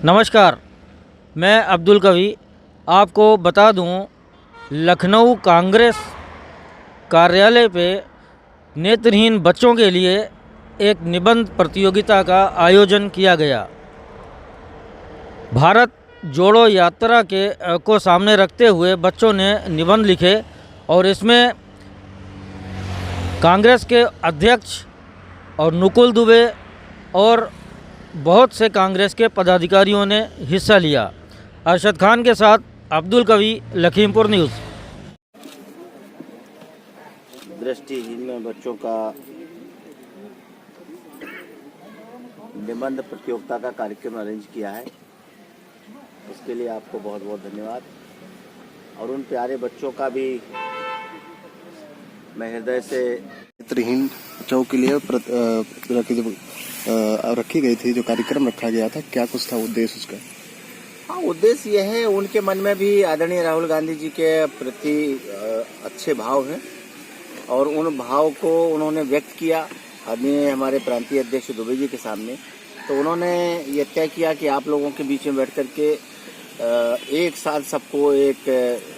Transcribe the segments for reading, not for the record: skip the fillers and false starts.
नमस्कार, मैं अब्दुल कवी आपको बता दूं, लखनऊ कांग्रेस कार्यालय पे नेत्रहीन बच्चों के लिए एक निबंध प्रतियोगिता का आयोजन किया गया। भारत जोड़ो यात्रा को सामने रखते हुए बच्चों ने निबंध लिखे और इसमें कांग्रेस के अध्यक्ष और नुकुल दुबे और बहुत से कांग्रेस के पदाधिकारियों ने हिस्सा लिया। अरशद खान के साथ अब्दुल कवी, लखीमपुर न्यूज़। दृष्टिहीन बच्चों का निबंध प्रतियोगिता का कार्यक्रम अरेंज किया है, उसके लिए आपको बहुत बहुत धन्यवाद। और उन प्यारे बच्चों का भी मैं हृदय से नेत्रहीन बच्चों के लिए रखी गई थी, जो कार्यक्रम रखा गया था, क्या कुछ था उद्देश्य उसका? हाँ, उद्देश्य यह है, उनके मन में भी आदरणीय राहुल गांधी जी के प्रति अच्छे भाव हैं और उन भाव को उन्होंने व्यक्त किया आदरणीय हमारे प्रांतीय अध्यक्ष दुबे जी के सामने। तो उन्होंने ये तय किया कि आप लोगों के बीच में बैठ करके एक साथ सबको एक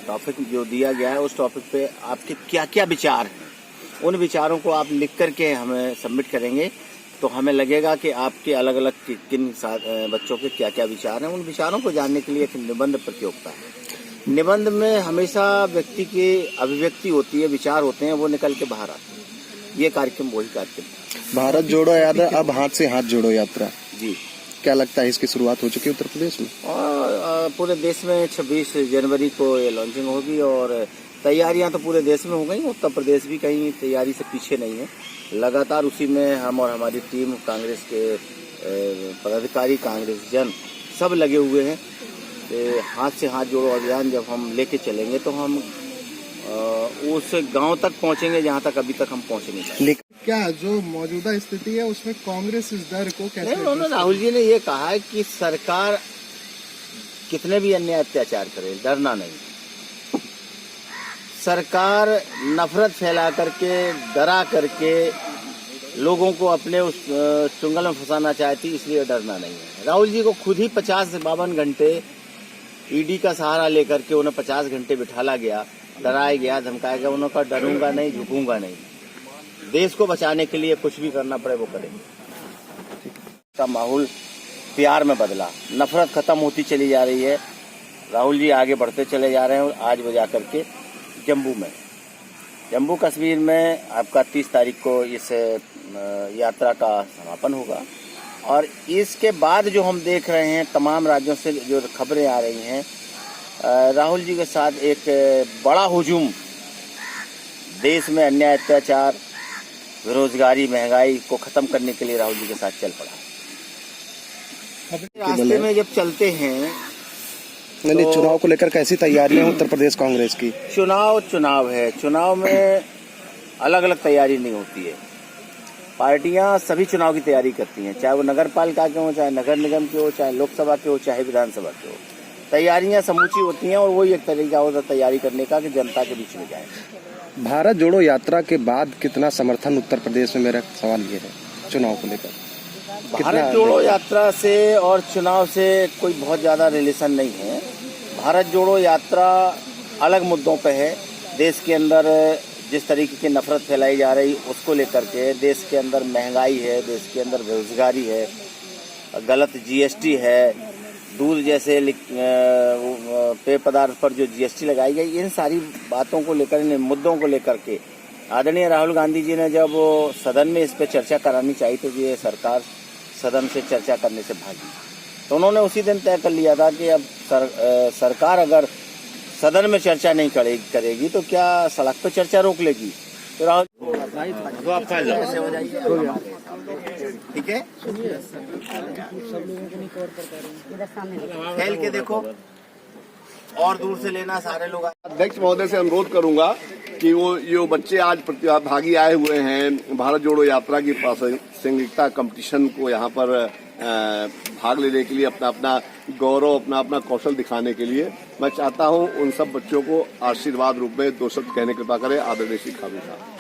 टॉपिक जो दिया गया है, उस टॉपिक पे आपके क्या क्या विचार हैं, उन विचारों को आप लिख करके हमें सबमिट करेंगे। तो हमें लगेगा कि आपके अलग अलग किन बच्चों के क्या क्या विचार हैं। उन विचारों को जानने के लिए एक निबंध प्रतियोगिता है। निबंध में हमेशा व्यक्ति की अभिव्यक्ति होती है, विचार होते हैं, वो निकल के बाहर आते हैं। ये कार्यक्रम वही कार्यक्रम। भारत जोड़ो यात्रा, अब हाथ से हाथ जोड़ो यात्रा जी, क्या लगता है इसकी शुरुआत हो चुकी है उत्तर प्रदेश में? और पूरे देश में 26 जनवरी को ये लॉन्चिंग होगी और तैयारियां तो पूरे देश में हो गई। उत्तर प्रदेश भी कहीं तैयारी से पीछे नहीं है। लगातार उसी में हम और हमारी टीम, कांग्रेस के पदाधिकारी, कांग्रेस जन सब लगे हुए हैं। हाथ से हाथ जोड़ो अभियान जब हम लेके चलेंगे तो हम उस गांव तक पहुंचेंगे जहां तक अभी तक हम पहुंचे नहीं। क्या जो मौजूदा स्थिति है उसमें कांग्रेस इस डर को कैसे? उन्होंने, राहुल जी ने ये कहा है कि सरकार कितने भी अन्याय अत्याचार करे, डरना नहीं। सरकार नफरत फैला करके, डरा करके लोगों को अपने उस चुंगल में फंसाना चाहती, इसलिए डरना नहीं है। राहुल जी को खुद ही 50 से 52 घंटे ईडी का सहारा लेकर के उन्हें 50 घंटे बिठाला गया, डराया गया, धमकाया गया। उन्होंने कहा डरूंगा नहीं, झुकूंगा नहीं, देश को बचाने के लिए कुछ भी करना पड़े वो करेंगे। का माहौल प्यार में बदला, नफरत खत्म होती चली जा रही है। राहुल जी आगे बढ़ते चले जा रहे हैं और आज वो जाकर के जम्मू कश्मीर में आपका 30 तारीख को इस यात्रा का समापन होगा। और इसके बाद जो हम देख रहे हैं तमाम राज्यों से जो खबरें आ रही हैं, राहुल जी के साथ एक बड़ा हुजूम देश में अन्याय अत्याचार, बेरोजगारी, महंगाई को खत्म करने के लिए राहुल जी के साथ चल पड़ा। रास्ते में जब चलते हैं तो चुनाव को लेकर कैसी तैयारियां उत्तर प्रदेश कांग्रेस की? चुनाव है। चुनाव में अलग अलग तैयारी नहीं होती है। पार्टियां सभी चुनाव की तैयारी करती हैं, चाहे वो नगर पालिका के हो, चाहे नगर निगम के हो, चाहे लोकसभा के हो, चाहे विधानसभा के हो। तैयारियां समूची होती हैं और वही एक तरीका होता है तैयारी करने का कि जनता के बीच में जाए। भारत जोड़ो यात्रा के बाद कितना समर्थन उत्तर प्रदेश में, मेरा सवाल ये है चुनाव को लेकर? भारत जोड़ो यात्रा से और चुनाव से कोई बहुत ज्यादा रिलेशन नहीं है। भारत जोड़ो यात्रा अलग मुद्दों पे है। देश के अंदर जिस तरीके की नफरत फैलाई जा रही उसको लेकर के, देश के अंदर महंगाई है, देश के अंदर बेरोजगारी है, गलत जीएसटी है, दूध जैसे पेय पदार्थ पर जो जीएसटी लगाई गई, इन सारी बातों को लेकर, इन मुद्दों को लेकर के आदरणीय राहुल गांधी जी ने जब सदन में इस पे चर्चा करानी चाहिए तो ये सरकार सदन से चर्चा करने से भागी। तो उन्होंने उसी दिन तय कर लिया था कि अब सरकार अगर सदन में चर्चा नहीं करेगी तो क्या सड़क पे चर्चा रोक लेगी। तो राहुल ठीक है, खेल के देखो और दूर से लेना, सारे लोग। अध्यक्ष महोदय से अनुरोध करूंगा कि वो जो बच्चे आज प्रतिभागी आए हुए हैं भारत जोड़ो यात्रा की प्रासंगिकता कंपटीशन को यहाँ पर भाग लेने के लिए, अपना अपना गौरव, अपना अपना कौशल दिखाने के लिए, मैं चाहता हूँ उन सब बच्चों को आशीर्वाद रूप में 2 शब्द कहने की कृपा करें। आदरणीय श्री खावी साहब।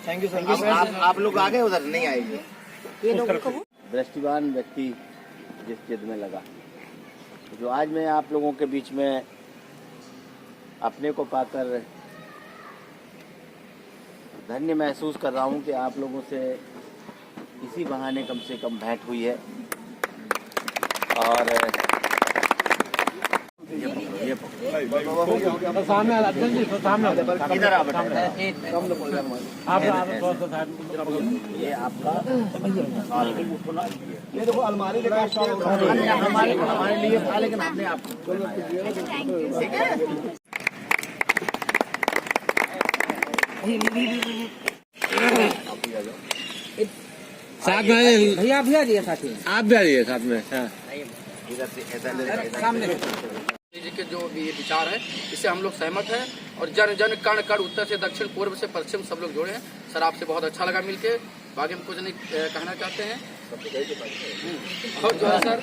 थैंक यू आप लोग आगे उधर नहीं आएंगे। दृष्टिवान व्यक्ति जिस जिद में लगा, जो आज मैं आप लोगों के बीच में अपने को पाकर धन्य महसूस कर रहा हूं कि आप लोगों से इसी बहाने कम से कम भेंट हुई है। और ये इधर आ बेटा, ये आपका ये देखो अलमारी के पास हमारे लिए था, लेकिन आपने आपको ठीक है। साथ में भैया भैया दिए साथी आप भी आइए साथ में। जी के जो भी ये विचार है इससे हम लोग सहमत हैं और जन जन कण कण उत्तर से दक्षिण पूर्व से पश्चिम सब लोग जुड़े हैं। सर आपसे बहुत अच्छा लगा मिलके, बाकी हम कुछ नहीं कहना चाहते हैं और जो है सर